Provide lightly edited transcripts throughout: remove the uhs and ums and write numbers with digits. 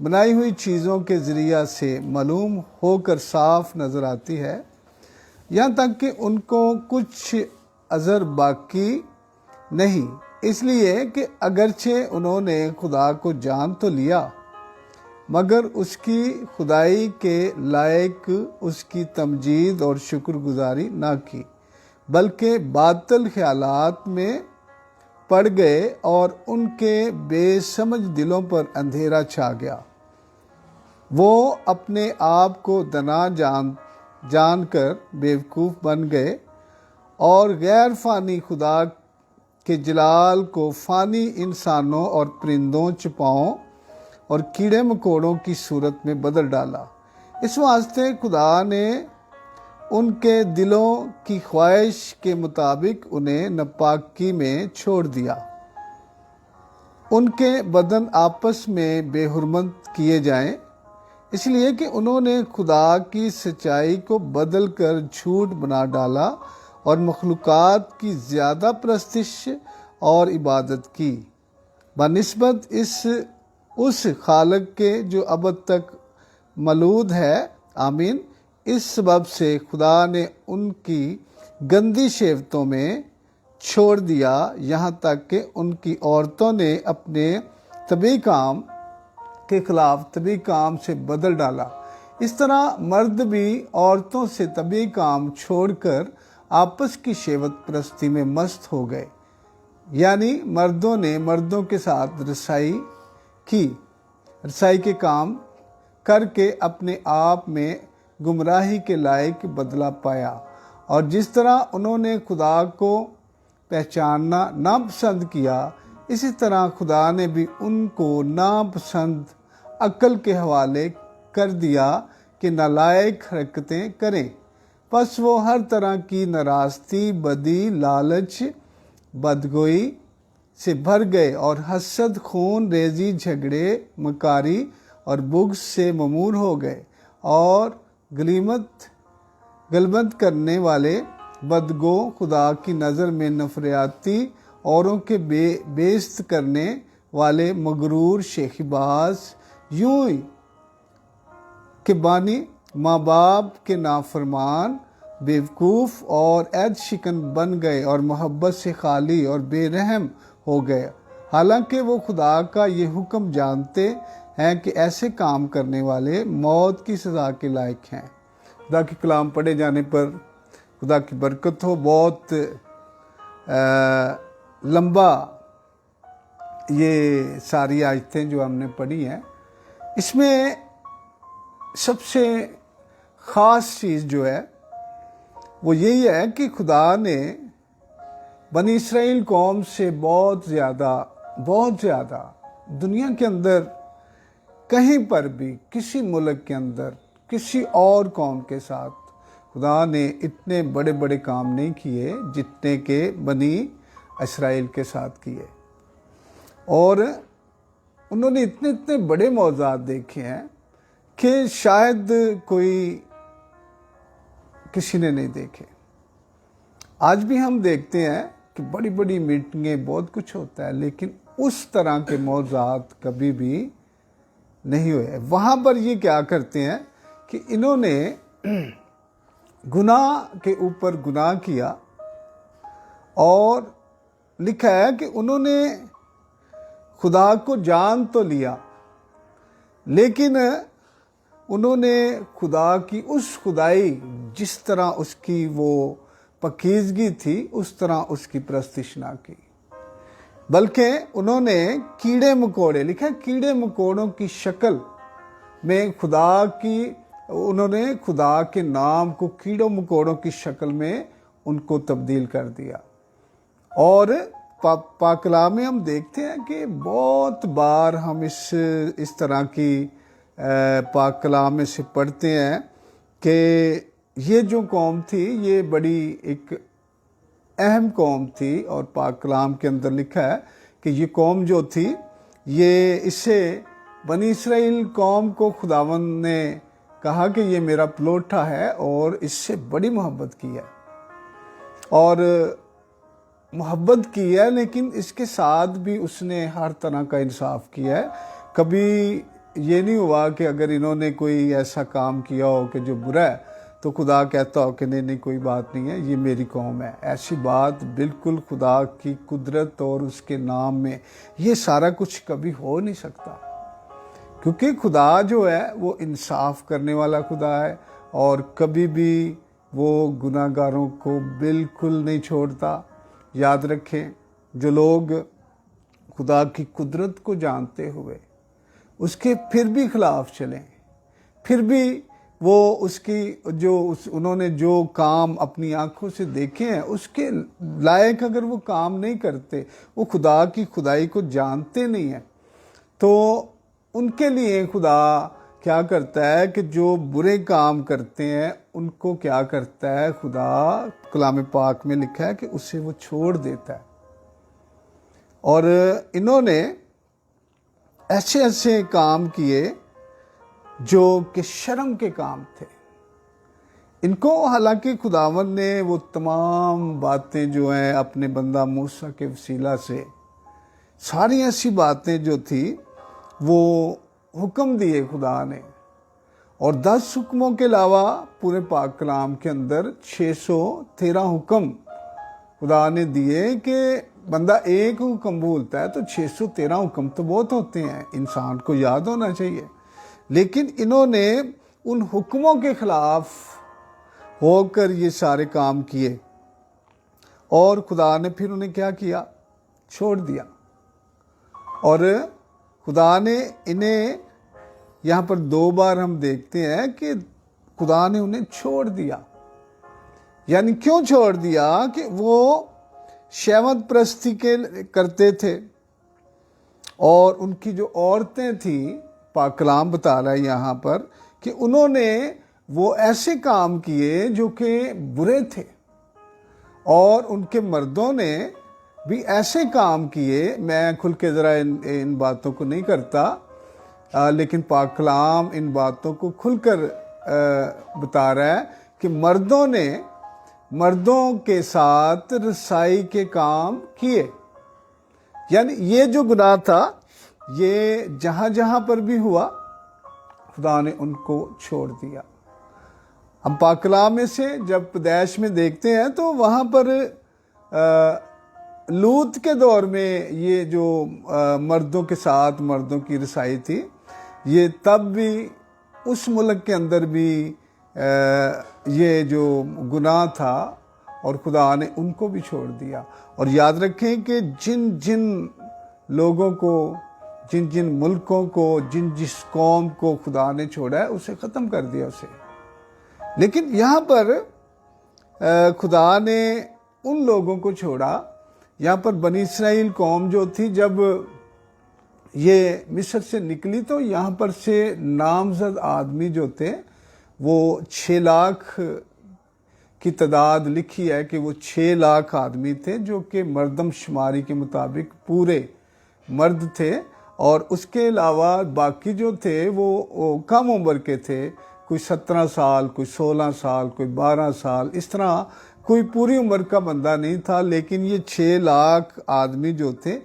بنائی ہوئی چیزوں کے ذریعہ سے معلوم ہو کر صاف نظر آتی ہے، یہاں تک کہ ان کو کچھ عذر باقی نہیں، اس لیے کہ اگرچہ انہوں نے خدا کو جان تو لیا مگر اس کی خدائی کے لائق اس کی تمجید اور شکر گزاری نہ کی، بلکہ باطل خیالات میں پڑ گئے اور ان کے بے سمجھ دلوں پر اندھیرا چھا گیا۔ وہ اپنے آپ کو دانا جان کر بیوقوف بن گئے اور غیر فانی خدا کے جلال کو فانی انسانوں اور پرندوں، چپاؤں اور کیڑے مکوڑوں کی صورت میں بدل ڈالا۔ اس واسطے خدا نے ان کے دلوں کی خواہش کے مطابق انہیں ناپاکی میں چھوڑ دیا۔ ان کے بدن آپس میں بے حرمت کیے جائیں، اس لیے کہ انہوں نے خدا کی سچائی کو بدل کر جھوٹ بنا ڈالا اور مخلوقات کی زیادہ پرستش اور عبادت کی بنسبت اس خالق کے جو ابد تک مولود ہے۔ آمین۔ اس سبب سے خدا نے ان کی گندی شیوتوں میں چھوڑ دیا، یہاں تک کہ ان کی عورتوں نے اپنے طبعی کام کے خلاف طبعی کام سے بدل ڈالا۔ اس طرح مرد بھی عورتوں سے طبعی کام چھوڑ کر آپس کی شیوت پرستی میں مست ہو گئے، یعنی مردوں نے مردوں کے ساتھ رسائی کے کام کر کے اپنے آپ میں گمراہی کے لائق بدلہ پایا، اور جس طرح انہوں نے خدا کو پہچاننا ناپسند کیا، اسی طرح خدا نے بھی ان کو ناپسند عقل کے حوالے کر دیا کہ نالائق حرکتیں کریں۔ پس وہ ہر طرح کی ناراستی، بدی، لالچ، بدگوئی سے بھر گئے اور حسد، خون ریزی، جھگڑے، مکاری اور بغض سے ممور ہو گئے، اور غلبت کرنے والے، بدگو، خدا کی نظر میں نفریاتی، اوروں کے بیست کرنے والے، مغرور، شیخی باز، یوں ہی کہ بانی، ماں باپ کے نافرمان، بیوقوف اور عہد شکن بن گئے اور محبت سے خالی اور بے رحم ہو گئے، حالانکہ وہ خدا کا یہ حکم جانتے ہیں کہ ایسے کام کرنے والے موت کی سزا کے لائق ہیں۔ خدا کی کلام پڑھے جانے پر خدا کی برکت ہو۔ بہت لمبا یہ ساری آیتیں جو ہم نے پڑھی ہیں، اس میں سب سے خاص چیز جو ہے وہ یہی ہے کہ خدا نے بنی اسرائیل قوم سے بہت زیادہ دنیا کے اندر کہیں پر بھی، کسی ملک کے اندر، کسی اور قوم کے ساتھ خدا نے اتنے بڑے بڑے کام نہیں کیے جتنے کہ بنی اسرائیل کے ساتھ کیے، اور انہوں نے اتنے بڑے معجزات دیکھے ہیں کہ شاید کوئی کسی نے نہیں دیکھے۔ آج بھی ہم دیکھتے ہیں کہ بڑی بڑی میٹنگیں، بہت کچھ ہوتا ہے، لیکن اس طرح کے معجزات کبھی بھی نہیں ہوئے۔ وہاں پر یہ کیا کرتے ہیں کہ انہوں نے گناہ کے اوپر گناہ کیا، اور لکھا ہے کہ انہوں نے خدا کو جان تو لیا، لیکن انہوں نے خدا کی اس خدائی، جس طرح اس کی وہ پاکیزگی تھی، اس طرح اس کی پرستش نہ کی، بلکہ انہوں نے کیڑے مکوڑے، لکھا ہے کیڑے مکوڑوں کی شکل میں انہوں نے خدا کے نام کو کیڑوں مکوڑوں کی شکل میں ان کو تبدیل کر دیا۔ اور پاک کلام میں ہم دیکھتے ہیں کہ بہت بار ہم اس طرح کی پاک کلام میں سے پڑھتے ہیں کہ یہ جو قوم تھی یہ بڑی ایک اہم قوم تھی، اور پاک کلام کے اندر لکھا ہے کہ یہ قوم جو تھی، یہ اسے بنی اسرائیل قوم کو خداوند نے کہا کہ یہ میرا پلوٹا ہے، اور اس سے بڑی محبت کی ہے، اور محبت کی ہے، لیکن اس کے ساتھ بھی اس نے ہر طرح کا انصاف کیا ہے۔ کبھی یہ نہیں ہوا کہ اگر انہوں نے کوئی ایسا کام کیا ہو کہ جو برا ہے تو خدا کہتا ہو کہ نہیں کوئی بات نہیں ہے، یہ میری قوم ہے. ایسی بات بالکل خدا کی قدرت اور اس کے نام میں یہ سارا کچھ کبھی ہو نہیں سکتا، کیونکہ خدا جو ہے وہ انصاف کرنے والا خدا ہے اور کبھی بھی وہ گناہ گاروں کو بالکل نہیں چھوڑتا. یاد رکھیں، جو لوگ خدا کی قدرت کو جانتے ہوئے اس کے پھر بھی خلاف چلیں، پھر بھی وہ اس کی انہوں نے جو کام اپنی آنکھوں سے دیکھے ہیں اس کے لائق اگر وہ کام نہیں کرتے، وہ خدا کی خدائی کو جانتے نہیں ہیں، تو ان کے لیے خدا کیا کرتا ہے کہ جو برے کام کرتے ہیں ان کو کیا کرتا ہے خدا، کلام پاک میں لکھا ہے کہ اسے وہ چھوڑ دیتا ہے. اور انہوں نے ایسے ایسے کام کیے جو کہ شرم کے کام تھے. ان کو حالانکہ خداوند نے وہ تمام باتیں جو ہیں اپنے بندہ موسیٰ کے وسیلہ سے ساری ایسی باتیں جو تھی وہ حکم دیے خدا نے، اور 10 حکموں کے علاوہ پورے پاک کلام کے اندر 613 حکم خدا نے دیے کہ بندہ ایک حکم بھولتا ہے تو 613 حکم تو بہت ہوتے ہیں، انسان کو یاد ہونا چاہیے. لیکن انہوں نے ان حکموں کے خلاف ہو کر یہ سارے کام کیے، اور خدا نے پھر انہیں کیا کیا؟ چھوڑ دیا. اور خدا نے انہیں یہاں پر 2 بار ہم دیکھتے ہیں کہ خدا نے انہیں چھوڑ دیا. یعنی کیوں چھوڑ دیا؟ کہ وہ شہوت پرستی کرتے تھے، اور ان کی جو عورتیں تھیں، پاک کلام بتا رہا ہے یہاں پر کہ انہوں نے وہ ایسے کام کیے جو کہ برے تھے، اور ان کے مردوں نے بھی ایسے کام کیے. میں کھل کے ذرا ان باتوں کو نہیں کرتا، لیکن پاک کلام ان باتوں کو کھل کر بتا رہا ہے کہ مردوں نے مردوں کے ساتھ رسائی کے کام کیے. یعنی یہ جو گناہ تھا یہ جہاں جہاں پر بھی ہوا خدا نے ان کو چھوڑ دیا. ہم پاک کلام میں سے جب پیدائش میں دیکھتے ہیں تو وہاں پر لوط کے دور میں یہ جو مردوں کے ساتھ مردوں کی رسائی تھی، یہ تب بھی اس ملک کے اندر بھی یہ جو گناہ تھا، اور خدا نے ان کو بھی چھوڑ دیا. اور یاد رکھیں کہ جن جن لوگوں کو، جن جن ملکوں کو، جس قوم کو خدا نے چھوڑا ہے اسے ختم کر دیا اسے. لیکن یہاں پر خدا نے ان لوگوں کو چھوڑا. یہاں پر بنی اسرائیل قوم جو تھی جب یہ مصر سے نکلی تو یہاں پر سے نامزد آدمی جو تھے وہ 6 لاکھ کی تعداد لکھی ہے کہ وہ 6 لاکھ آدمی تھے جو کہ مردم شماری کے مطابق پورے مرد تھے، اور اس کے علاوہ باقی جو تھے وہ کم عمر کے تھے، کوئی 17 سال، کوئی 16 سال، کوئی 12 سال، اس طرح کوئی پوری عمر کا بندہ نہیں تھا. لیکن یہ 6 لاکھ آدمی جو تھے،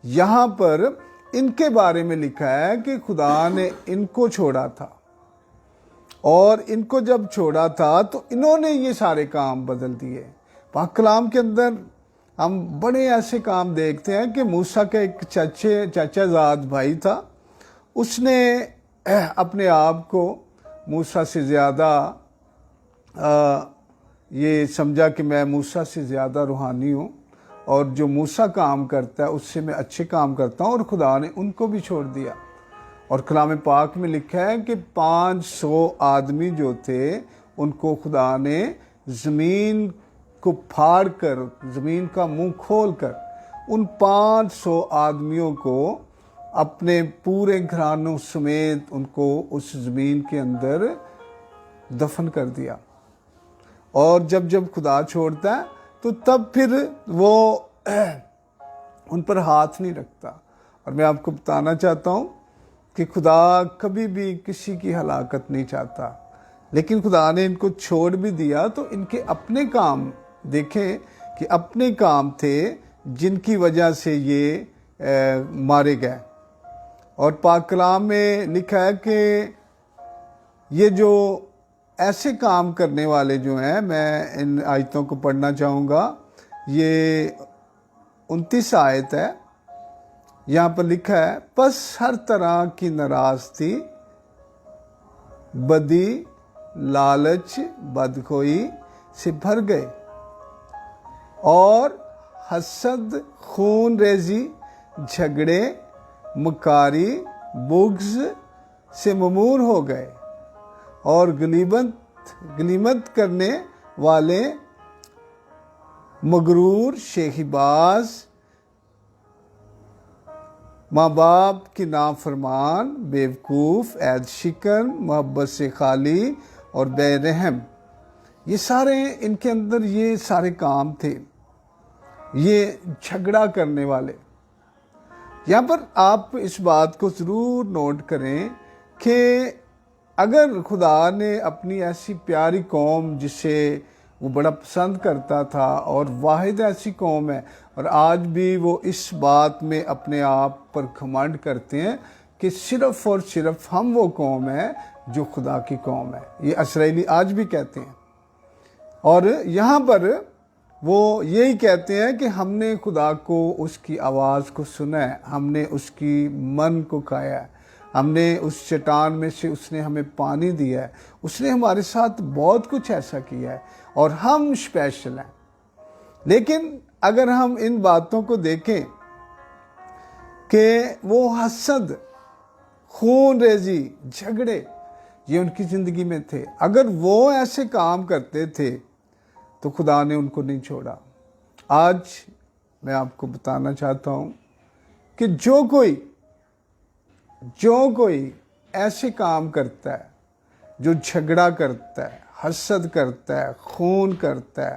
یہاں پر ان کے بارے میں لکھا ہے کہ خدا نے ان کو چھوڑا تھا، اور ان کو جب چھوڑا تھا تو انہوں نے یہ سارے کام بدل دیے. پاک کلام کے اندر ہم بڑے ایسے کام دیکھتے ہیں کہ موسیٰ کا ایک چچا زاد بھائی تھا، اس نے اپنے آپ کو موسیٰ سے زیادہ یہ سمجھا کہ میں موسیٰ سے زیادہ روحانی ہوں، اور جو موسیٰ کام کرتا ہے اس سے میں اچھے کام کرتا ہوں، اور خدا نے ان کو بھی چھوڑ دیا. اور کلام پاک میں لکھا ہے کہ 500 آدمی جو تھے ان کو خدا نے زمین کو پھاڑ کر، زمین کا منہ کھول کر ان 500 آدمیوں کو اپنے پورے گھرانوں سمیت ان کو اس زمین کے اندر دفن کر دیا. اور جب خدا چھوڑتا ہے تو تب پھر وہ ان پر ہاتھ نہیں رکھتا. اور میں آپ کو بتانا چاہتا ہوں کہ خدا کبھی بھی کسی کی ہلاکت نہیں چاہتا، لیکن خدا نے ان کو چھوڑ بھی دیا تو ان کے اپنے کام دیکھیں کہ اپنے کام تھے جن کی وجہ سے یہ مارے گئے. اور پاک کلام میں لکھا ہے کہ یہ جو ایسے کام کرنے والے جو ہیں، میں ان آیتوں کو پڑھنا چاہوں گا، یہ 29 آیت ہے، یہاں پر لکھا ہے، پس ہر طرح کی ناراستی، بدی، لالچ، بدخوئی سے بھر گئے اور حسد، خون ریزی، جھگڑے، مکاری، بغض سے ممور ہو گئے اور غنیمت کرنے والے، مغرور، شیخی باز، ماں باپ کی نافرمان، بیوقوف، عید شکن، محبت سے خالی اور بے رحم۔ یہ سارے ان کے اندر یہ سارے کام تھے، یہ جھگڑا کرنے والے۔ یہاں پر آپ اس بات کو ضرور نوٹ کریں کہ اگر خدا نے اپنی ایسی پیاری قوم جسے وہ بڑا پسند کرتا تھا، اور واحد ایسی قوم ہے، اور آج بھی وہ اس بات میں اپنے آپ پر گھمنڈ کرتے ہیں کہ صرف اور صرف ہم وہ قوم ہے جو خدا کی قوم ہے، یہ اسرائیلی آج بھی کہتے ہیں، اور یہاں پر وہ یہی کہتے ہیں کہ ہم نے خدا کو، اس کی آواز کو سنا ہے، ہم نے اس کی من کو کھایا ہے، ہم نے اس چٹان میں سے اس نے ہمیں پانی دیا ہے، اس نے ہمارے ساتھ بہت کچھ ایسا کیا ہے، اور ہم اسپیشل ہیں۔ لیکن اگر ہم ان باتوں کو دیکھیں کہ وہ حسد، خون ریزی، جھگڑے، یہ ان کی زندگی میں تھے، اگر وہ ایسے کام کرتے تھے تو خدا نے ان کو نہیں چھوڑا۔ آج میں آپ کو بتانا چاہتا ہوں کہ جو کوئی ایسے کام کرتا ہے، جو جھگڑا کرتا ہے، حسد کرتا ہے، خون کرتا ہے،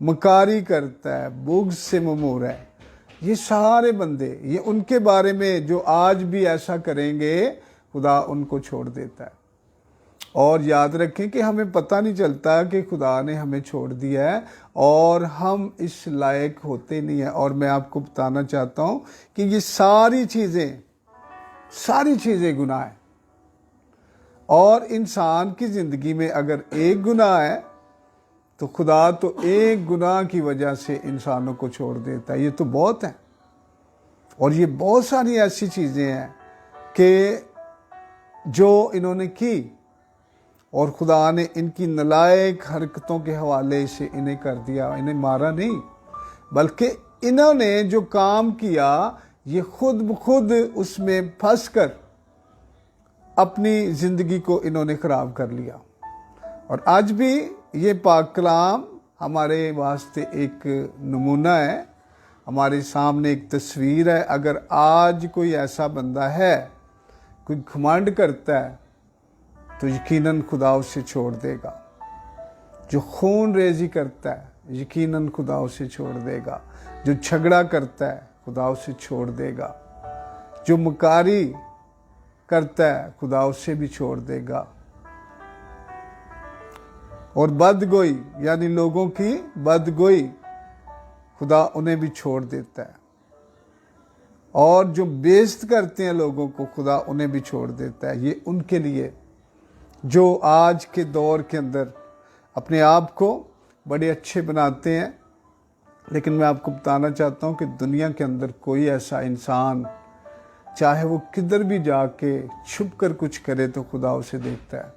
مکاری کرتا ہے، بغض سے ممور ہے، یہ سارے بندے، یہ ان کے بارے میں جو آج بھی ایسا کریں گے، خدا ان کو چھوڑ دیتا ہے۔ اور یاد رکھیں کہ ہمیں پتہ نہیں چلتا کہ خدا نے ہمیں چھوڑ دیا ہے، اور ہم اس لائق ہوتے نہیں ہیں۔ اور میں آپ کو بتانا چاہتا ہوں کہ یہ ساری چیزیں گناہ ہیں، اور انسان کی زندگی میں اگر ایک گناہ ہے تو خدا تو ایک گناہ کی وجہ سے انسانوں کو چھوڑ دیتا ہے۔ یہ تو بہت ہے، اور یہ بہت ساری ایسی چیزیں ہیں کہ جو انہوں نے کی، اور خدا نے ان کی نالائق حرکتوں کے حوالے سے انہیں کر دیا، انہیں مارا نہیں، بلکہ انہوں نے جو کام کیا، یہ خود بخود اس میں پھنس کر اپنی زندگی کو انہوں نے خراب کر لیا۔ اور آج بھی یہ پاک کلام ہمارے واسطے ایک نمونہ ہے، ہمارے سامنے ایک تصویر ہے۔ اگر آج کوئی ایسا بندہ ہے، کوئی گھمنڈ کرتا ہے، تو یقیناً خدا اسے چھوڑ دے گا۔ جو خون ریزی کرتا ہے، یقیناً خدا اسے چھوڑ دے گا۔ جو جھگڑا کرتا ہے، خدا اسے چھوڑ دے گا۔ جو مکاری کرتا ہے، خدا اسے بھی چھوڑ دے گا۔ اور بدگوئی، یعنی لوگوں کی بدگوئی، خدا انہیں بھی چھوڑ دیتا ہے۔ اور جو بیعزت کرتے ہیں لوگوں کو، خدا انہیں بھی چھوڑ دیتا ہے۔ یہ ان کے لیے جو آج کے دور کے اندر اپنے آپ کو بڑے اچھے بناتے ہیں، لیکن میں آپ کو بتانا چاہتا ہوں کہ دنیا کے اندر کوئی ایسا انسان، چاہے وہ کدھر بھی جا کے چھپ کر کچھ کرے، تو خدا اسے دیکھتا ہے،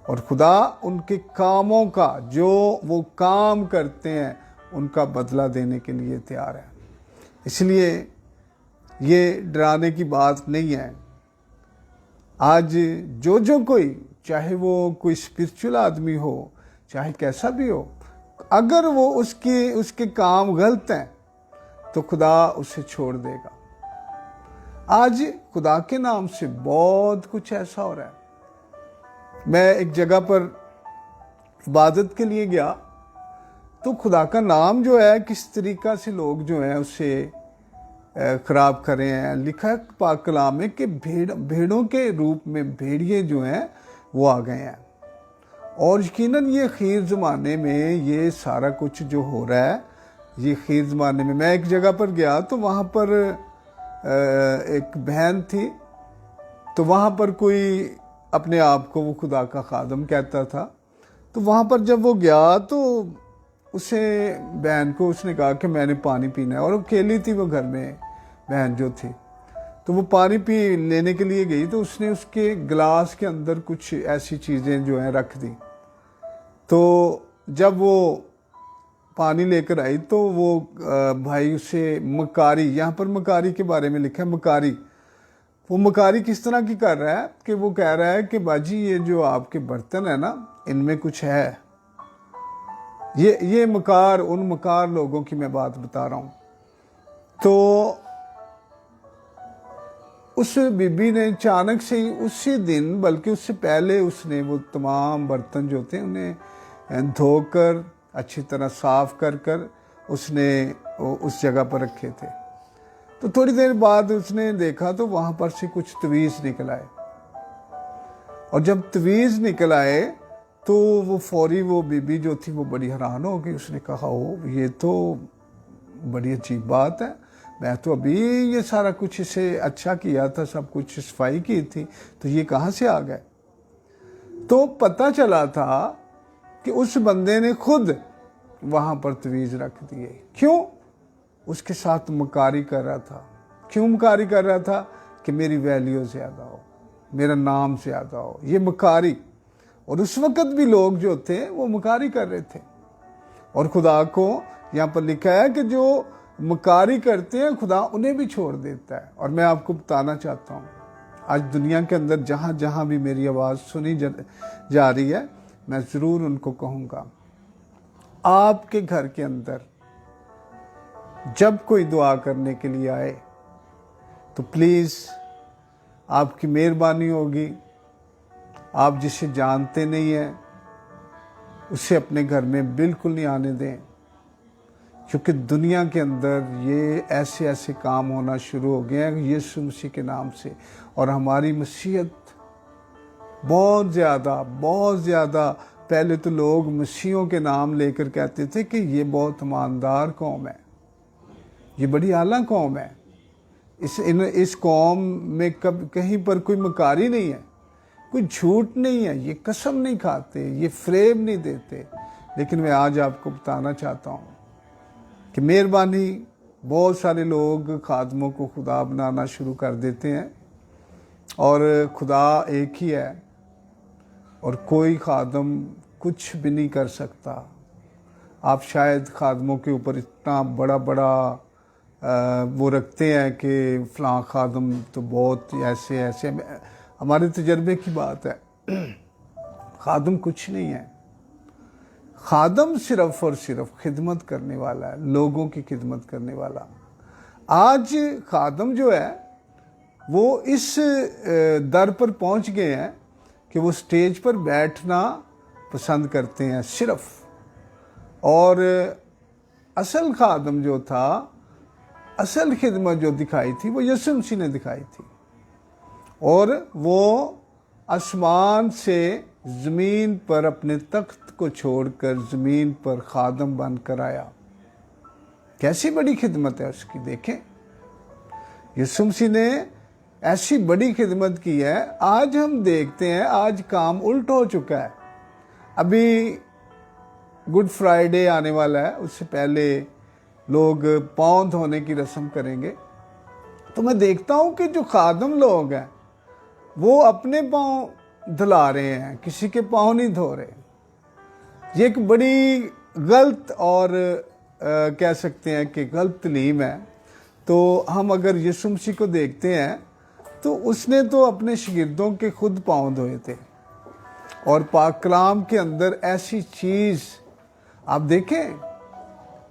اور خدا ان کے کاموں کا، جو وہ کام کرتے ہیں، ان کا بدلہ دینے کے لیے تیار ہے۔ اس لیے یہ ڈرانے کی بات نہیں ہے۔ آج جو کوئی، چاہے وہ کوئی اسپرچول آدمی ہو، چاہے کیسا بھی ہو، اگر وہ اس کے کام غلط ہیں تو خدا اسے چھوڑ دے گا۔ آج خدا کے نام سے بہت کچھ ایسا ہو رہا ہے۔ میں ایک جگہ پر عبادت کے لیے گیا، تو خدا کا نام جو ہے کس طریقہ سے لوگ جو ہیں اسے خراب کر رہے ہیں۔ لکھا ہے پاک کلام میں کہ بھیڑوں کے روپ میں بھیڑیے جو ہیں وہ آ گئے ہیں، اور یقیناً یہ خیر زمانے میں یہ سارا کچھ جو ہو رہا ہے، یہ خیر زمانے میں، میں ایک جگہ پر گیا تو وہاں پر ایک بہن تھی، تو وہاں پر کوئی اپنے آپ کو وہ خدا کا خادم کہتا تھا. تو وہاں پر جب وہ گیا تو اسے بہن کو اس نے کہا کہ میں نے پانی پینا ہے, اور اکیلی تھی وہ گھر میں بہن جو تھی. تو وہ پانی لینے کے لیے گئی تو اس نے اس کے گلاس کے اندر کچھ ایسی چیزیں جو ہیں رکھ دی. تو جب وہ پانی لے کر آئی تو وہ بھائی اسے مکاری, یہاں پر مکاری کے بارے میں لکھا ہے مکاری. وہ مکاری کس طرح کی کر رہا ہے کہ وہ کہہ رہا ہے کہ باجی یہ جو آپ کے برتن ہیں نا ان میں کچھ ہے. یہ مکار, ان مکار لوگوں کی میں بات بتا رہا ہوں. تو اس بی بی نے اچانک سے ہی اسی دن, بلکہ اس سے پہلے اس نے وہ تمام برتن جو تھے انہیں دھو کر اچھی طرح صاف کر اس نے اس جگہ پر رکھے تھے. تو تھوڑی دیر بعد اس نے دیکھا تو وہاں پر سے کچھ تویز نکل آئے, اور جب تویز نکل آئے تو وہ فوری وہ بی بی جو تھی وہ بڑی حیران ہو گئی. اس نے کہا یہ تو بڑی عجیب بات ہے, میں تو ابھی یہ سارا کچھ اسے اچھا کیا تھا, سب کچھ صفائی کی تھی, تو یہ کہاں سے آ گئے. تو پتہ چلا تھا کہ اس بندے نے خود وہاں پر تویز رکھ دیے. کیوں؟ اس کے ساتھ مکاری کر رہا تھا. کیوں مکاری کر رہا تھا؟ کہ میری ویلیو زیادہ ہو, میرا نام زیادہ ہو. یہ مکاری. اور اس وقت بھی لوگ جو تھے وہ مکاری کر رہے تھے, اور خدا کو یہاں پر لکھا ہے کہ جو مکاری کرتے ہیں خدا انہیں بھی چھوڑ دیتا ہے. اور میں آپ کو بتانا چاہتا ہوں آج دنیا کے اندر جہاں جہاں بھی میری آواز سنی جا رہی ہے, میں ضرور ان کو کہوں گا, آپ کے گھر کے اندر جب کوئی دعا کرنے کے لیے آئے تو پلیز آپ کی مہربانی ہوگی, آپ جسے جانتے نہیں ہیں اسے اپنے گھر میں بالکل نہیں آنے دیں, کیونکہ دنیا کے اندر یہ ایسے کام ہونا شروع ہو گئے ہیں یسوع مسیح کے نام سے. اور ہماری مسیحیت بہت زیادہ پہلے تو لوگ مسیحیوں کے نام لے کر کہتے تھے کہ یہ بہت ایماندار قوم ہے, یہ بڑی اعلیٰ قوم ہے, اس قوم میں کہیں پر کوئی مکاری نہیں ہے, کوئی جھوٹ نہیں ہے, یہ قسم نہیں کھاتے, یہ فریب نہیں دیتے. لیکن میں آج آپ کو بتانا چاہتا ہوں کہ مہربانی بہت سارے لوگ خادموں کو خدا بنانا شروع کر دیتے ہیں, اور خدا ایک ہی ہے, اور کوئی خادم کچھ بھی نہیں کر سکتا. آپ شاید خادموں کے اوپر اتنا بڑا وہ رکھتے ہیں کہ فلاں خادم تو بہت ایسے, ہمارے تجربے کی بات ہے, خادم کچھ نہیں ہے. خادم صرف اور صرف خدمت کرنے والا ہے, لوگوں کی خدمت کرنے والا. آج خادم جو ہے وہ اس در پر پہنچ گئے ہیں کہ وہ سٹیج پر بیٹھنا پسند کرتے ہیں صرف, اور اصل خادم جو تھا, اصل خدمت جو دکھائی تھی وہ یسوع مسیح نے دکھائی تھی, اور وہ آسمان سے زمین پر اپنے تخت کو چھوڑ کر زمین پر خادم بن کر آیا. کیسی بڑی خدمت ہے اس کی, دیکھیں یسوع مسیح نے ایسی بڑی خدمت کی ہے. آج ہم دیکھتے ہیں آج کام الٹ ہو چکا ہے. ابھی گڈ فرائیڈے آنے والا ہے, اس سے پہلے لوگ پاؤں دھونے کی رسم کریں گے. تو میں دیکھتا ہوں کہ جو خادم لوگ ہیں وہ اپنے پاؤں دھلا رہے ہیں, کسی کے پاؤں نہیں دھو رہے. یہ ایک بڑی غلط اور کہہ سکتے ہیں کہ غلط تعلیم ہے. تو ہم اگر یسوع مسیح کو دیکھتے ہیں تو اس نے تو اپنے شاگردوں کے خود پاؤں دھوئے تھے, اور پاک کلام کے اندر ایسی چیز آپ دیکھیں.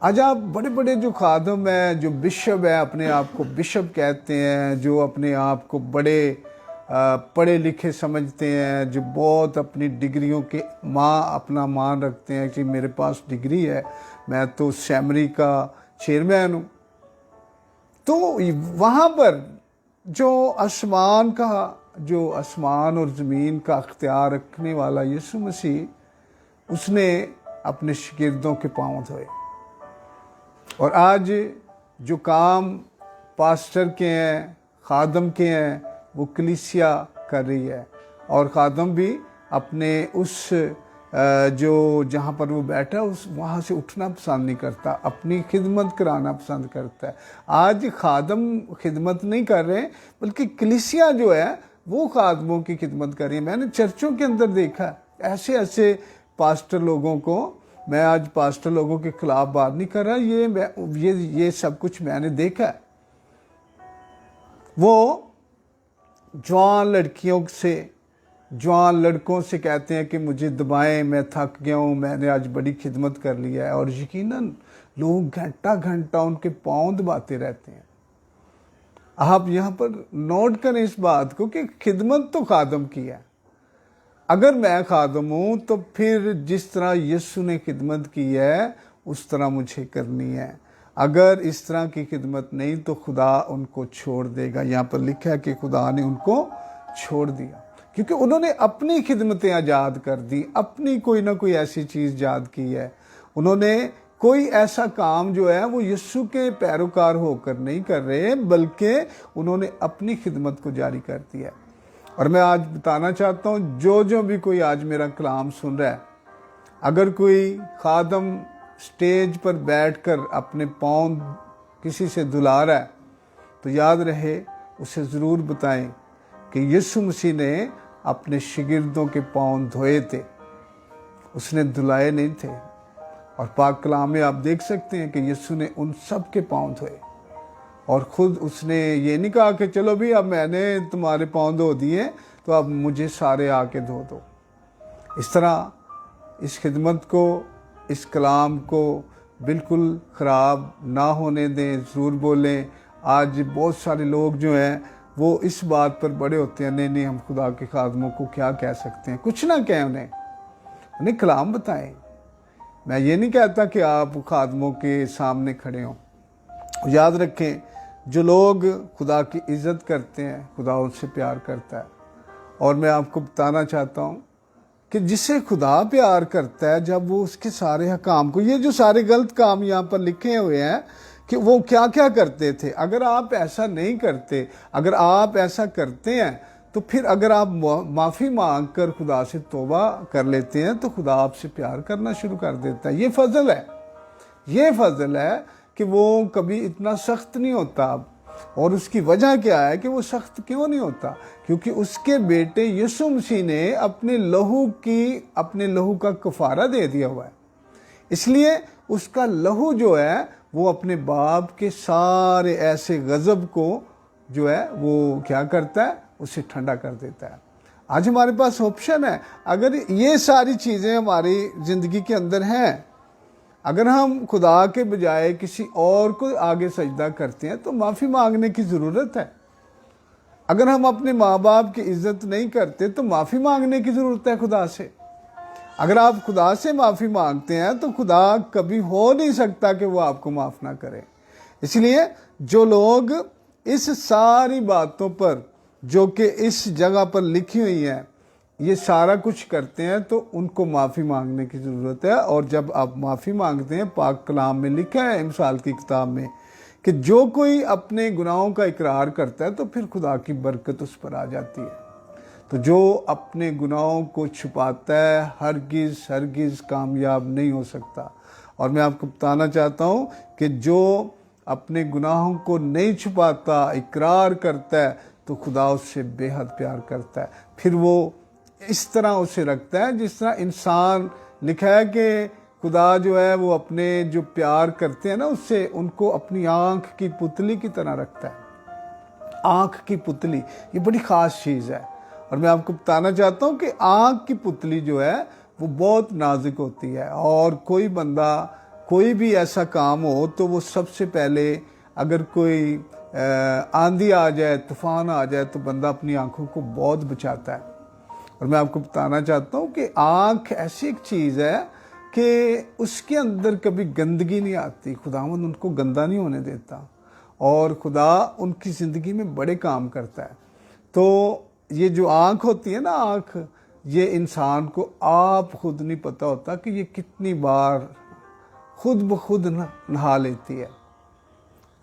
آج آپ بڑے جو خادم ہیں, جو بشپ ہیں, اپنے آپ کو بشپ کہتے ہیں, جو اپنے آپ کو بڑے پڑھے لکھے سمجھتے ہیں, جو بہت اپنی ڈگریوں کے اپنا مان رکھتے ہیں کہ میرے پاس ڈگری ہے, میں تو سیمری کا چیئرمین ہوں. تو وہاں پر جو آسمان اور زمین کا اختیار رکھنے والا یسوع مسیح, اس نے اپنے شاگردوں کے پاؤں دھوئے. اور آج جو کام پاسٹر کے ہیں, خادم کے ہیں, وہ کلیسیا کر رہی ہے، اور خادم بھی اپنے اس جو جہاں پر وہ بیٹھا وہاں سے اٹھنا پسند نہیں کرتا، اپنی خدمت کرانا پسند کرتا ہے۔ آج خادم خدمت نہیں کر رہے، بلکہ کلیسیا جو ہے وہ خادموں کی خدمت کر رہی ہے۔ میں نے چرچوں کے اندر دیکھا ایسے ایسے پاسٹر لوگوں کو، میں آج پاسٹر لوگوں کے خلاف بات نہیں کر رہا، یہ سب کچھ میں نے دیکھا ہے۔ وہ جوان لڑکیوں سے، جوان لڑکوں سے کہتے ہیں کہ مجھے دبائیں، میں تھک گیا ہوں، میں نے آج بڑی خدمت کر لی ہے، اور یقیناً لوگ گھنٹہ گھنٹہ ان کے پاؤں دباتے رہتے ہیں۔ آپ یہاں پر نوٹ کریں اس بات کو کہ خدمت تو خادم کی ہے۔ اگر میں خادم ہوں تو پھر جس طرح یسوع نے خدمت کی ہے اس طرح مجھے کرنی ہے۔ اگر اس طرح کی خدمت نہیں تو خدا ان کو چھوڑ دے گا۔ یہاں پر لکھا ہے کہ خدا نے ان کو چھوڑ دیا، کیونکہ انہوں نے اپنی خدمتیں ایجاد کر دی، اپنی کوئی نہ کوئی ایسی چیز ایجاد کی ہے۔ انہوں نے کوئی ایسا کام جو ہے وہ یسوع کے پیروکار ہو کر نہیں کر رہے، بلکہ انہوں نے اپنی خدمت کو جاری کر دیا ہے۔ اور میں آج بتانا چاہتا ہوں، جو بھی کوئی آج میرا کلام سن رہا ہے، اگر کوئی خادم سٹیج پر بیٹھ کر اپنے پاؤں کسی سے دھلا رہا ہے تو یاد رہے اسے ضرور بتائیں کہ یسوع مسیح نے اپنے شاگردوں کے پاؤں دھوئے تھے، اس نے دھلائے نہیں تھے۔ اور پاک کلام میں آپ دیکھ سکتے ہیں کہ یسوع نے ان سب کے پاؤں دھوئے، اور خود اس نے یہ نہیں کہا کہ چلو بھی اب میں نے تمہارے پاؤں دھو دیے تو اب مجھے سارے آ کے دھو دو۔ اس طرح اس خدمت کو، اس کلام کو بالکل خراب نہ ہونے دیں، ضرور بولیں۔ آج بہت سارے لوگ جو ہیں وہ اس بات پر بڑے ہوتے ہیں، نہیں ہم خدا کے خادموں کو کیا کہہ سکتے ہیں۔ کچھ نہ کہیں، انہیں کلام بتائیں۔ میں یہ نہیں کہتا کہ آپ خادموں کے سامنے کھڑے ہوں۔ یاد رکھیں، جو لوگ خدا کی عزت کرتے ہیں خدا ان سے پیار کرتا ہے۔ اور میں آپ کو بتانا چاہتا ہوں کہ جسے خدا پیار کرتا ہے، جب وہ اس کے سارے حکام کو، یہ جو سارے غلط کام یہاں پر لکھے ہوئے ہیں کہ وہ کیا کیا کرتے تھے، اگر آپ ایسا نہیں کرتے، اگر آپ ایسا کرتے ہیں تو پھر اگر آپ معافی مانگ کر خدا سے توبہ کر لیتے ہیں تو خدا آپ سے پیار کرنا شروع کر دیتا ہے۔ یہ فضل ہے، یہ فضل ہے کہ وہ کبھی اتنا سخت نہیں ہوتا۔ اور اس کی وجہ کیا ہے کہ وہ سخت کیوں نہیں ہوتا؟ کیونکہ اس کے بیٹے یسوع مسیح نے اپنے لہو کا کفارہ دے دیا ہوا ہے۔ اس لیے اس کا لہو جو ہے وہ اپنے باپ کے سارے ایسے غضب کو جو ہے وہ کیا کرتا ہے، اسے ٹھنڈا کر دیتا ہے۔ آج ہمارے پاس آپشن ہے، اگر یہ ساری چیزیں ہماری زندگی کے اندر ہیں، اگر ہم خدا کے بجائے کسی اور کو آگے سجدہ کرتے ہیں تو معافی مانگنے کی ضرورت ہے۔ اگر ہم اپنے ماں باپ کی عزت نہیں کرتے تو معافی مانگنے کی ضرورت ہے خدا سے۔ اگر آپ خدا سے معافی مانگتے ہیں تو خدا کبھی ہو نہیں سکتا کہ وہ آپ کو معاف نہ کرے۔ اس لیے جو لوگ اس ساری باتوں پر جو کہ اس جگہ پر لکھی ہوئی ہیں یہ سارا کچھ کرتے ہیں تو ان کو معافی مانگنے کی ضرورت ہے۔ اور جب آپ معافی مانگتے ہیں، پاک کلام میں لکھا ہے امثال کی کتاب میں کہ جو کوئی اپنے گناہوں کا اقرار کرتا ہے تو پھر خدا کی برکت اس پر آ جاتی ہے۔ تو جو اپنے گناہوں کو چھپاتا ہے ہرگز کامیاب نہیں ہو سکتا۔ اور میں آپ کو بتانا چاہتا ہوں کہ جو اپنے گناہوں کو نہیں چھپاتا، اقرار کرتا ہے تو خدا اس سے بے حد پیار کرتا ہے۔ پھر وہ اس طرح اسے رکھتا ہے جس طرح انسان، لکھا ہے کہ خدا جو ہے وہ اپنے جو پیار کرتے ہیں نا اس سے ان کو اپنی آنکھ کی پتلی کی طرح رکھتا ہے۔ آنکھ کی پتلی یہ بڑی خاص چیز ہے، اور میں آپ کو بتانا چاہتا ہوں کہ آنکھ کی پتلی جو ہے وہ بہت نازک ہوتی ہے، اور کوئی بندہ کوئی بھی ایسا کام ہو تو وہ سب سے پہلے، اگر کوئی آندھی آ جائے، طوفان آ جائے تو بندہ اپنی آنکھوں کو بہت بچاتا ہے۔ اور میں آپ کو بتانا چاہتا ہوں کہ آنکھ ایسی ایک چیز ہے کہ اس کے اندر کبھی گندگی نہیں آتی، خداوند ان کو گندا نہیں ہونے دیتا، اور خدا ان کی زندگی میں بڑے کام کرتا ہے۔ تو یہ جو آنکھ ہوتی ہے نا، آنکھ، یہ انسان کو آپ خود نہیں پتہ ہوتا کہ یہ کتنی بار خود بخود نہا لیتی ہے۔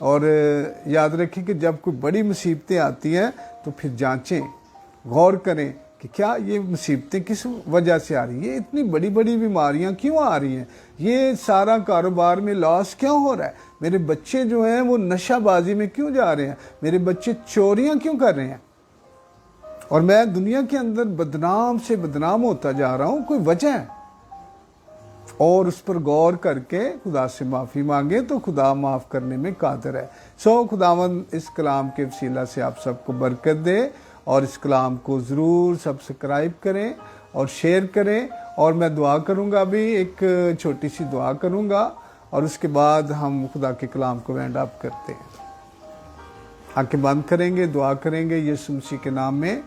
اور یاد رکھیں کہ جب کوئی بڑی مصیبتیں آتی ہیں تو پھر جانچیں، غور کریں کہ کیا یہ مصیبتیں کس وجہ سے آ رہی ہیں، یہ اتنی بڑی بڑی بیماریاں کیوں آ رہی ہیں، یہ سارا کاروبار میں لاس کیوں ہو رہا ہے، میرے بچے جو ہیں وہ نشہ بازی میں کیوں جا رہے ہیں، میرے بچے چوریاں کیوں کر رہے ہیں، اور میں دنیا کے اندر بدنام سے بدنام ہوتا جا رہا ہوں، کوئی وجہ ہے، اور اس پر غور کر کے خدا سے معافی مانگے تو خدا معاف کرنے میں قادر ہے۔ خداوند اس کلام کے وسیلہ سے آپ سب کو برکت دے، اور اس کلام کو ضرور سبسکرائب کریں اور شیئر کریں، اور میں دعا کروں گا، ابھی ایک چھوٹی سی دعا کروں گا، اور اس کے بعد ہم خدا کے کلام کو وینڈ اپ کرتے ہیں۔ آنکھیں بند کریں گے، دعا کریں گے یسوع مسیح کے نام میں۔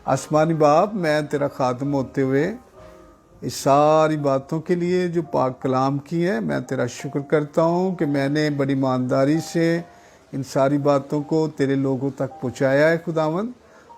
آسمانی باپ، میں تیرا خادم ہوتے ہوئے اس ساری باتوں کے لیے جو پاک کلام کی ہے، میں تیرا شکر کرتا ہوں کہ میں نے بڑی ایمانداری سے ان ساری باتوں کو تیرے لوگوں تک پہنچایا ہے خداوند،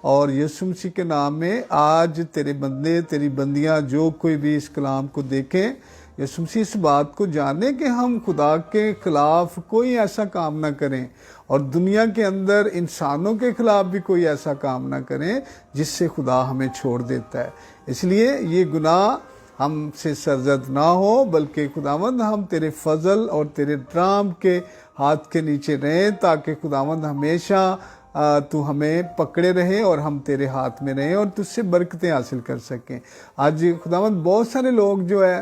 اور یسوع مسیح کے نام میں آج تیرے بندے، تیری بندیاں جو کوئی بھی اس کلام کو دیکھیں، یسوع مسیح اس بات کو جانے کہ ہم خدا کے خلاف کوئی ایسا کام نہ کریں، اور دنیا کے اندر انسانوں کے خلاف بھی کوئی ایسا کام نہ کریں جس سے خدا ہمیں چھوڑ دیتا ہے۔ اس لیے یہ گناہ ہم سے سرزد نہ ہو، بلکہ خداوند ہم تیرے فضل اور تیرے کرام کے ہاتھ کے نیچے رہیں، تاکہ خداوند ہمیشہ تو ہمیں پکڑے رہے اور ہم تیرے ہاتھ میں رہیں اور تجھ سے برکتیں حاصل کر سکیں۔ آج خداوند بہت سارے لوگ جو ہے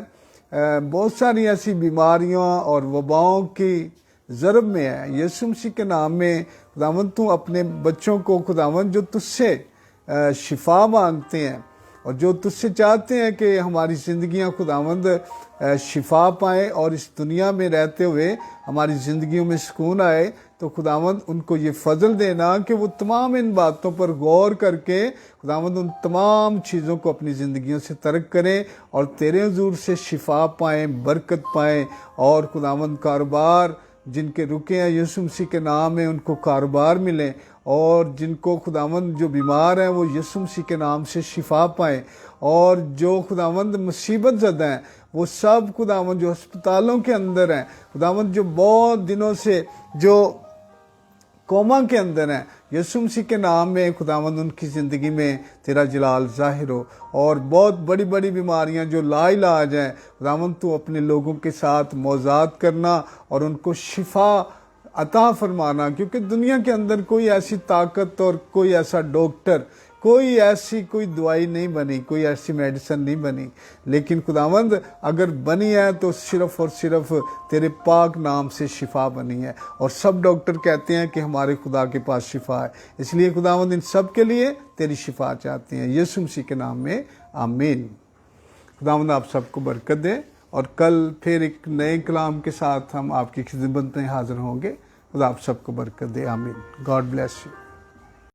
بہت ساری ایسی بیماریوں اور وباؤں کی ضرب میں ہے، یسوع مسیح کے نام میں خداوند تو اپنے بچوں کو خداوند جو تجھ سے شفا مانگتے ہیں اور جو تجھ سے چاہتے ہیں کہ ہماری زندگیاں خداوند شفا پائیں اور اس دنیا میں رہتے ہوئے ہماری زندگیوں میں سکون آئے، تو خداوند ان کو یہ فضل دینا کہ وہ تمام ان باتوں پر غور کر کے خداوند ان تمام چیزوں کو اپنی زندگیوں سے ترک کریں اور تیرے حضور سے شفا پائیں، برکت پائیں، اور خداوند کاروبار جن کے رکے ہیں یسوع مسیح کے نام میں ان کو کاروبار ملیں، اور جن کو خداوند جو بیمار ہیں وہ یسوع مسیح کے نام سے شفا پائیں، اور جو خداوند مصیبت زدہ ہیں وہ سب خداوند جو ہسپتالوں کے اندر ہیں، خداوند جو بہت دنوں سے جو کوما کے اندر ہیں، یسوع مسیح کے نام میں خداوند ان کی زندگی میں تیرا جلال ظاہر ہو، اور بہت بڑی بڑی بیماریاں جو لا علاج ہیں خداوند تو اپنے لوگوں کے ساتھ معاوضات کرنا اور ان کو شفا عطا فرمانا، کیونکہ دنیا کے اندر کوئی ایسی طاقت اور کوئی ایسا ڈاکٹر، کوئی دوائی نہیں بنی، کوئی ایسی میڈیسن نہیں بنی، لیکن خداوند اگر بنی ہے تو صرف اور صرف تیرے پاک نام سے شفا بنی ہے، اور سب ڈاکٹر کہتے ہیں کہ ہمارے خدا کے پاس شفا ہے، اس لیے خداوند ان سب کے لیے تیری شفا چاہتے ہیں یسوع مسیح کے نام میں، آمین۔ خداوند آپ سب کو برکت دے، اور کل پھر ایک نئے کلام کے ساتھ ہم آپ کی خدمت میں حاضر ہوں گے۔ خدا آپ سب کو برکت دے، آمین۔ God bless you.